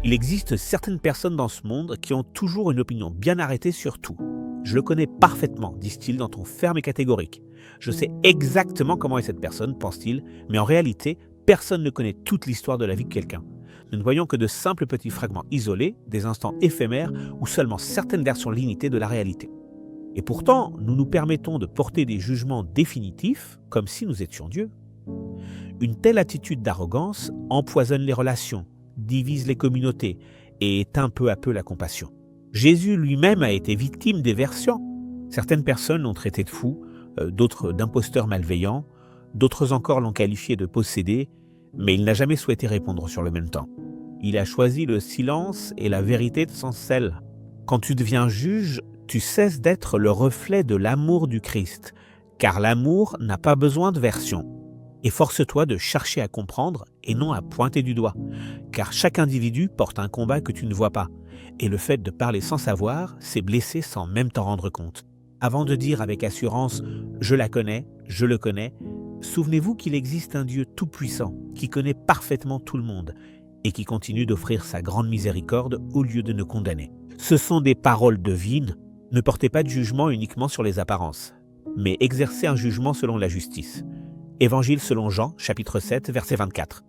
Il existe certaines personnes dans ce monde qui ont toujours une opinion bien arrêtée sur tout. Je le connais parfaitement, disent-ils d'un ton ferme et catégorique. Je sais exactement comment est cette personne, pense-t-il, mais en réalité, personne ne connaît toute l'histoire de la vie de quelqu'un. Nous ne voyons que de simples petits fragments isolés, des instants éphémères ou seulement certaines versions limitées de la réalité. Et pourtant, nous nous permettons de porter des jugements définitifs, comme si nous étions Dieu. Une telle attitude d'arrogance empoisonne les relations, divise les communautés et éteint peu à peu la compassion. Jésus lui-même a été victime des versions. Certaines personnes l'ont traité de fou, d'autres d'imposteurs malveillants, d'autres encore l'ont qualifié de possédé, mais il n'a jamais souhaité répondre sur le même temps. Il a choisi le silence et la vérité sans celle. Quand tu deviens juge, tu cesses d'être le reflet de l'amour du Christ, car l'amour n'a pas besoin de version. Efforce-toi de chercher à comprendre et non à pointer du doigt, car chaque individu porte un combat que tu ne vois pas, et le fait de parler sans savoir, c'est blesser sans même t'en rendre compte. Avant de dire avec assurance « je la connais, je le connais », souvenez-vous qu'il existe un Dieu tout-puissant qui connaît parfaitement tout le monde et qui continue d'offrir sa grande miséricorde au lieu de nous condamner. Ce sont des paroles divines. Ne portez pas de jugement uniquement sur les apparences, mais exercez un jugement selon la justice. Évangile selon Jean, chapitre 7, verset 24.